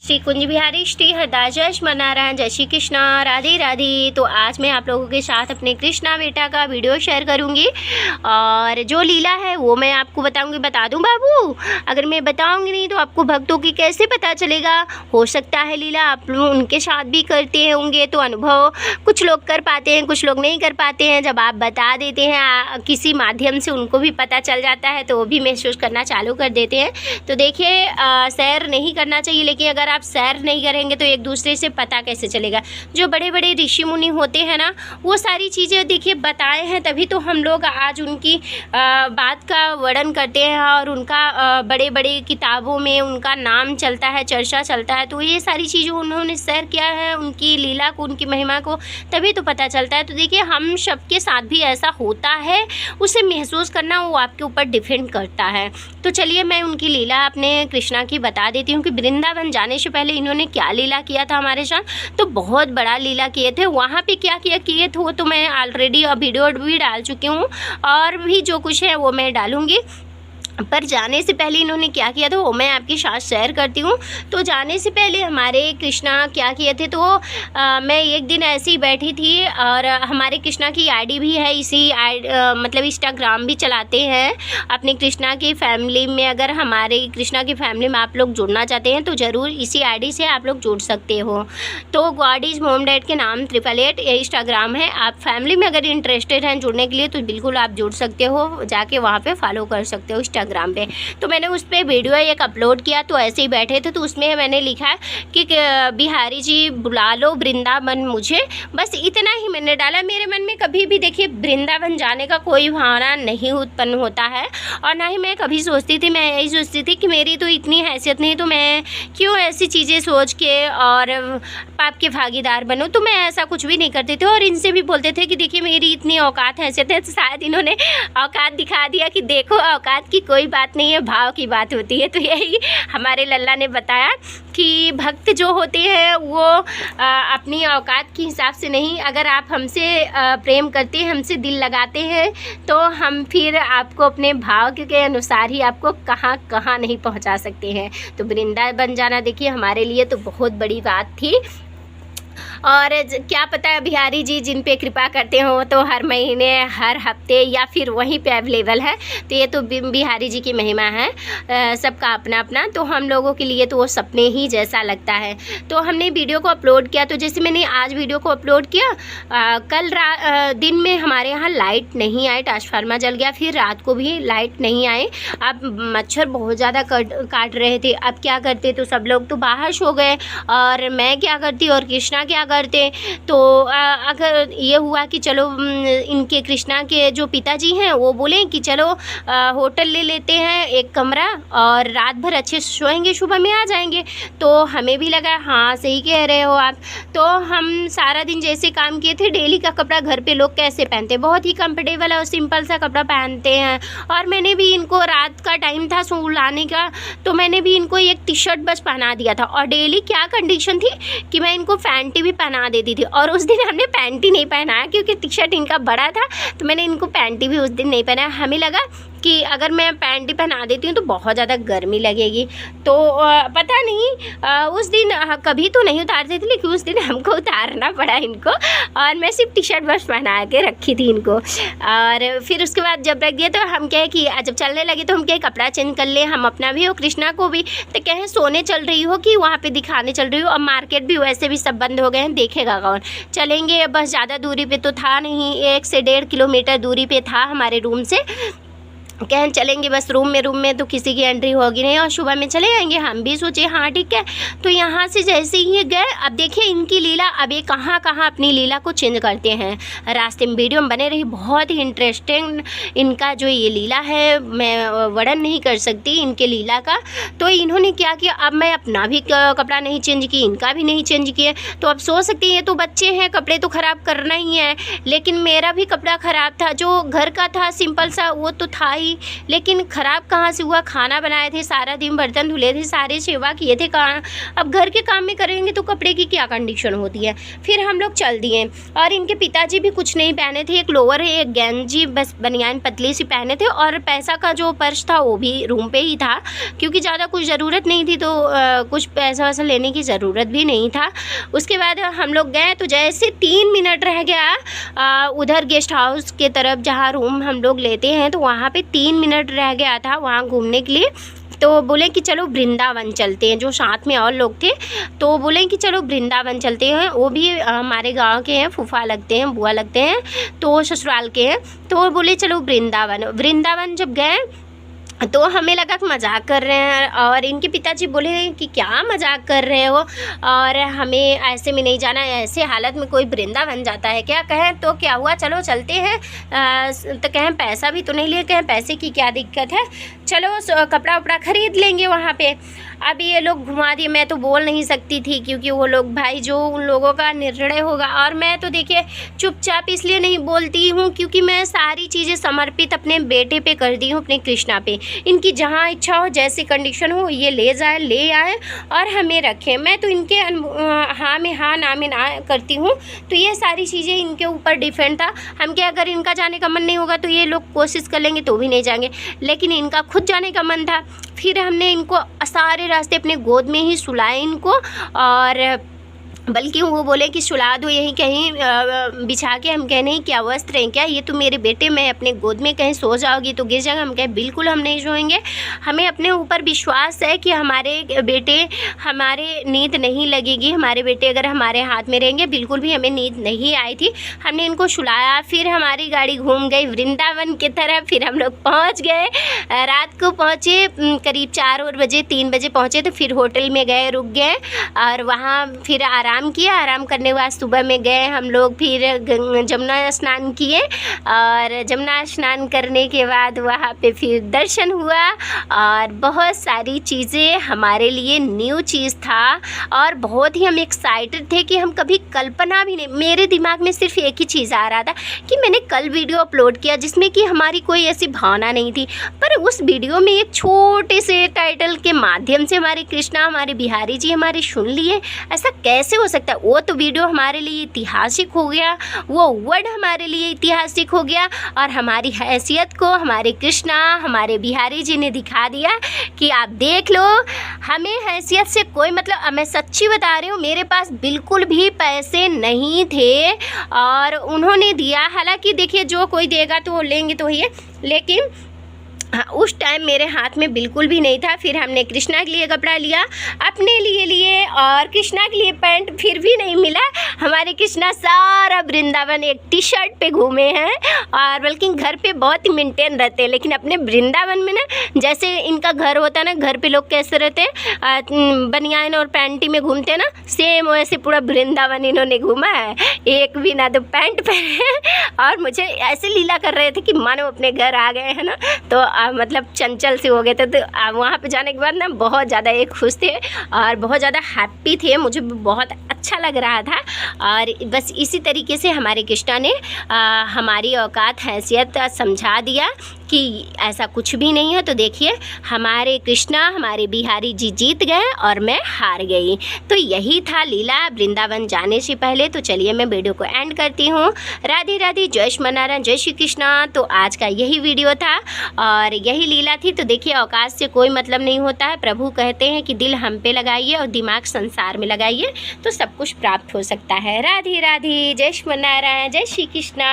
श्री कुंज बिहारी श्री हरदास मनारायण जय श्री कृष्णा राधे राधे। तो आज मैं आप लोगों के साथ अपने कृष्णा बेटा का वीडियो शेयर करूंगी और जो लीला है वो मैं आपको बताऊंगी। बता दूं बाबू, अगर मैं बताऊंगी नहीं तो आपको भक्तों की कैसे पता चलेगा। हो सकता है लीला आप लोग उनके साथ भी करते होंगे तो अनुभव कुछ लोग कर पाते हैं, कुछ लोग नहीं कर पाते हैं। जब आप बता देते हैं किसी माध्यम से उनको भी पता चल जाता है तो वो भी महसूस करना चालू कर देते हैं। तो देखिए सैर नहीं करना चाहिए, लेकिन अगर आप सैर नहीं करेंगे तो एक दूसरे से पता कैसे चलेगा। जो बड़े बड़े ऋषि मुनि होते हैं ना, वो सारी चीज़ें देखिए बताए हैं, तभी तो हम लोग आज उनकी बात का वर्णन करते हैं और उनका बड़े बड़े किताबों में उनका नाम चलता है, चर्चा चलता है। तो ये सारी चीज़ें उन्होंने सैर किया है, उनकी लीला को, उनकी महिमा को, तभी तो पता चलता है। तो देखिए हम सबके साथ भी ऐसा होता है, उसे महसूस करना वो आपके ऊपर डिपेंड करता है। तो चलिए मैं उनकी लीला अपने कृष्णा की बता देती हूँ कि वृंदावन जाने से पहले इन्होंने क्या लीला किया था हमारे साथ। तो बहुत बड़ा लीला किए थे। वहाँ पे क्या किया किए थे वो तो मैं ऑलरेडी वीडियो भी डाल चुकी हूँ और भी जो कुछ है वो मैं डालूँगी। पर जाने से पहले इन्होंने क्या किया था वो मैं आपके साथ शेयर करती हूँ। तो जाने से पहले हमारे कृष्णा क्या किए थे, तो मैं एक दिन ऐसे ही बैठी थी और हमारे कृष्णा की आईडी भी है, इसी मतलब इंस्टाग्राम भी चलाते हैं अपने कृष्णा की फैमिली में। अगर हमारे कृष्णा की फैमिली में आप लोग जुड़ना चाहते हैं तो ज़रूर इसी आईडी से आप लोग जुड़ सकते हो। तो गॉड इज़ मोम डैड के नाम 888 ये इंस्टाग्राम है। आप फैमिली में अगर इंटरेस्टेड हैं जुड़ने के लिए तो बिल्कुल आप जुड़ सकते हो, जाके वहाँ पर फॉलो कर सकते हो इंस्टाग्राम पे। तो मैंने उस पर वीडियो एक अपलोड किया, तो ऐसे ही बैठे थे तो उसमें मैंने लिखा कि बिहारी जी बुला लो वृंदावन मुझे, बस इतना ही मैंने डाला। मेरे मन में कभी भी देखिए वृंदावन जाने का कोई भावना नहीं उत्पन्न होता है और ना ही मैं कभी सोचती थी, मैं यही सोचती थी कि मेरी तो इतनी हैसियत नहीं, तो मैं क्यों ऐसी चीज़ें सोच के और पाप के भागीदार बनूं। तो मैं ऐसा कुछ भी नहीं करती थी और इनसे भी बोलते थे कि देखिए मेरी इतनी औकात हैसियत है। तो शायद इन्होंने औकात दिखा दिया कि देखो औकात की कोई बात नहीं है, भाव की बात होती है। तो यही हमारे लल्ला ने बताया कि भक्त जो होते हैं वो अपनी औकात के हिसाब से नहीं, अगर आप हमसे प्रेम करते हैं, हमसे दिल लगाते हैं तो हम फिर आपको अपने भाव के अनुसार ही आपको कहाँ कहाँ नहीं पहुंचा सकते हैं। तो वृंदावन जाना देखिए हमारे लिए तो बहुत बड़ी बात थी। और क्या पता है बिहारी जी जिन पे कृपा करते हो तो हर महीने, हर हफ्ते या फिर वहीं पे अवेलेबल है। तो ये तो बिहारी जी की महिमा है, सबका अपना अपना। तो हम लोगों के लिए तो वो सपने ही जैसा लगता है। तो हमने वीडियो को अपलोड किया, तो जैसे मैंने आज वीडियो को अपलोड किया, कल दिन में हमारे यहाँ लाइट नहीं आई, ट्रांसफार्मर जल गया, फिर रात को भी लाइट नहीं आई। अब मच्छर बहुत ज़्यादा काट रहे थे। अब क्या करते, तो सब लोग तो बाहर सो गए और मैं क्या करती और कृष्णा क्या करते। तो अगर ये हुआ कि चलो इनके कृष्णा के जो पिताजी हैं वो बोले कि चलो होटल ले लेते हैं एक कमरा और रात भर अच्छे से सोएंगे, सुबह में आ जाएंगे। तो हमें भी लगा हाँ सही कह रहे हो आप। तो हम सारा दिन जैसे काम किए थे, डेली का कपड़ा घर पे लोग कैसे पहनते हैं, बहुत ही कंफर्टेबल और सिंपल सा कपड़ा पहनते हैं। और मैंने भी इनको रात का टाइम था सुलाने का, तो मैंने भी इनको एक टी शर्ट बस पहना दिया था। और डेली क्या कंडीशन थी कि मैं इनको पैंटी भी पहना देती थी। और उस दिन हमने पैंटी नहीं पहनाया क्योंकि टी शर्ट इनका बड़ा था, तो मैंने इनको पैंटी भी उस दिन नहीं पहनाया। हमें लगा कि अगर मैं पैंटी पहना देती हूँ तो बहुत ज़्यादा गर्मी लगेगी। तो पता नहीं उस दिन कभी तो नहीं उतारते थे, लेकिन उस दिन हमको उतारना पड़ा इनको और मैं सिर्फ टी शर्ट बस पहना के रखी थी इनको। और फिर उसके बाद जब रख दिया तो हम कहे कि जब चलने लगे तो हम कहे कपड़ा चेंज कर ले, हम अपना भी हो कृष्णा को भी। तो कहें सोने चल रही हो कि वहाँ पे दिखाने चल रही हो। और मार्केट भी वैसे भी सब बंद हो गए हैं, देखेगा कौन। चलेंगे बस, ज़्यादा दूरी पे तो था नहीं, 1 से 1.5 किलोमीटर दूरी पे था हमारे रूम से। कहें चलेंगे बस रूम में तो किसी की एंट्री होगी नहीं और सुबह में चले जाएंगे। हम भी सोचे हाँ ठीक है। तो यहाँ से जैसे ही गए, अब देखिए इनकी लीला, अब ये कहाँ कहाँ अपनी लीला को चेंज करते हैं। रास्ते में वीडियो में बने रही, बहुत ही इंटरेस्टिंग इनका जो ये लीला है, मैं वर्णन नहीं कर सकती इनके लीला का। तो इन्होंने क्या किया, अब मैं अपना भी कपड़ा नहीं चेंज किया, इनका भी नहीं चेंज किया। तो अब सोच सकते हैं ये तो बच्चे हैं, कपड़े तो ख़राब करना ही है, लेकिन मेरा भी कपड़ा ख़राब था, जो घर का था सिंपल सा वो तो था ही ली, लेकिन ख़राब कहाँ से हुआ, खाना बनाए थे, सारा दिन बर्तन धुले थे, सारे सेवा किए थे, कहाँ अब घर के काम में करेंगे तो कपड़े की क्या कंडीशन होती है। फिर हम लोग चल दिए और इनके पिताजी भी कुछ नहीं पहने थे, एक लोअर है, एक गंजी, बस बनियान पतली सी पहने थे और पैसा का जो पर्स था वो भी रूम पे ही था, क्योंकि ज़्यादा कुछ ज़रूरत नहीं थी, तो कुछ पैसा वैसा लेने की ज़रूरत भी नहीं था। उसके बाद हम लोग गए तो जैसे 3 मिनट रह गया उधर गेस्ट हाउस के तरफ जहाँ रूम हम लोग लेते हैं, तो वहाँ पे 3 मिनट रह गया था वहाँ घूमने के लिए। तो बोले कि चलो वृंदावन चलते हैं, जो साथ में और लोग थे तो बोले कि चलो वृंदावन चलते हैं। वो भी हमारे गांव के हैं, फूफा लगते हैं, बुआ लगते हैं, तो ससुराल के हैं। तो बोले चलो वृंदावन जब गए तो हमें लगा कि मजाक कर रहे हैं, और इनके पिताजी बोले कि क्या मजाक कर रहे हो, और हमें ऐसे में नहीं जाना, ऐसे हालत में कोई वृंदावन जाता है क्या। कहें तो क्या हुआ, चलो चलते हैं। तो कहें पैसा भी तो नहीं लिए, कहें पैसे की क्या दिक्कत है, चलो कपड़ा वपड़ा ख़रीद लेंगे वहाँ पे। अब ये लोग घुमा दिए, मैं तो बोल नहीं सकती थी क्योंकि वो लोग भाई जो उन लोगों का निर्णय होगा, और मैं तो देखिए चुपचाप इसलिए नहीं बोलती हूँ क्योंकि मैं सारी चीज़ें समर्पित अपने बेटे पे कर दी हूँ, अपने कृष्णा पे। इनकी जहाँ इच्छा हो, जैसी कंडीशन हो, ये ले जाए, ले आए और हमें रखें। मैं तो इनके हाँ में हाँ, ना में ना करती हूँ, तो ये सारी चीज़ें इनके ऊपर डिपेंड था। हम क्या, अगर इनका जाने का मन नहीं होगा तो ये लोग कोशिश कर लेंगे तो भी नहीं जाएंगे, लेकिन इनका खुद जाने का मन था। फिर हमने इनको सारे रास्ते अपने गोद में ही सुलाए इनको, और बल्कि वो बोले कि सुला दो यहीं कहीं बिछा के। हम कहे नहीं, क्या वस्त्र हैं क्या, ये तो मेरे बेटे, मैं अपने गोद में कहीं सो जाओगी तो गिर जाएगा। हम कहे बिल्कुल हम नहीं सोएंगे, हमें अपने ऊपर विश्वास है कि हमारे बेटे, हमारे नींद नहीं लगेगी, हमारे बेटे अगर हमारे हाथ में रहेंगे। बिल्कुल भी हमें नींद नहीं आई थी, हमने इनको सुलाया। फिर हमारी गाड़ी घूम गई वृंदावन की तरफ। फिर हम लोग पहुँच गए, रात को पहुँचे करीब 4 बजे 3 बजे पहुँचे, तो फिर होटल में गए, रुक गए और वहाँ फिर आराम किया। आराम करने के बाद सुबह में गए हम लोग, फिर जमुना स्नान किए, और जमुना स्नान करने के बाद वहाँ पे फिर दर्शन हुआ, और बहुत सारी चीज़ें हमारे लिए न्यू चीज़ था, और बहुत ही हम एक्साइटेड थे कि हम कभी कल्पना भी नहीं। मेरे दिमाग में सिर्फ एक ही चीज़ आ रहा था कि मैंने कल वीडियो अपलोड किया जिसमें कि हमारी कोई ऐसी भावना नहीं थी, पर उस वीडियो में एक छोटे से टाइटल के माध्यम से हमारे कृष्णा, हमारे बिहारी जी हमारे सुन लिए। ऐसा कैसे हो सकता है, वो तो वीडियो हमारे लिए ऐतिहासिक हो गया, वो वर्ड हमारे लिए ऐतिहासिक हो गया, और हमारी हैसियत को हमारे कृष्णा, हमारे बिहारी जी ने दिखा दिया कि आप देख लो, हमें हैसियत से कोई मतलब। मैं सच्ची बता रही हूँ, मेरे पास बिल्कुल भी पैसे नहीं थे और उन्होंने दिया। हालांकि देखिए जो कोई देगा तो वो लेंगे तो ही है, लेकिन हाँ, उस टाइम मेरे हाथ में बिल्कुल भी नहीं था। फिर हमने कृष्णा के लिए कपड़ा लिया, अपने लिए लिए, और कृष्णा के लिए पैंट फिर भी नहीं मिला। हमारे कृष्णा सारा वृंदावन एक टी-शर्ट पे घूमे हैं, और बल्कि घर पे बहुत ही मेंटेन रहते हैं, लेकिन अपने वृंदावन में ना, जैसे इनका घर होता है ना, घर पे लोग कैसे रहते हैं, बनियान और पैंटी में घूमते हैं ना, सेम वैसे पूरा वृंदावन इन्होंने घूमा है। एक भी ना तो पैंट पहने, और मुझे ऐसे लीला कर रहे थे कि मानो अपने घर आ गए हैं ना, तो मतलब चंचल से हो गए थे। तो वहाँ पे जाने के बाद ना बहुत ज़्यादा एक खुश थे और बहुत ज़्यादा हैप्पी थे, मुझे बहुत अच्छा लग रहा था। और बस इसी तरीके से हमारे कृष्णा ने हमारी औकात हैसियत समझा दिया कि ऐसा कुछ भी नहीं है। तो देखिए हमारे कृष्णा, हमारे बिहारी जी जीत गए और मैं हार गई। तो यही था लीला वृंदावन जाने से पहले। तो चलिए मैं वीडियो को एंड करती हूँ। राधे राधे, जय श्री मनारायण, जय श्री कृष्णा। तो आज का यही वीडियो था और यही लीला थी। तो देखिए अवकाश से कोई मतलब नहीं होता है। प्रभु कहते हैं कि दिल हम पे लगाइए और दिमाग संसार में लगाइए तो सब कुछ प्राप्त हो सकता है। राधे राधे, जय श्री मनारायण, जय श्री कृष्णा।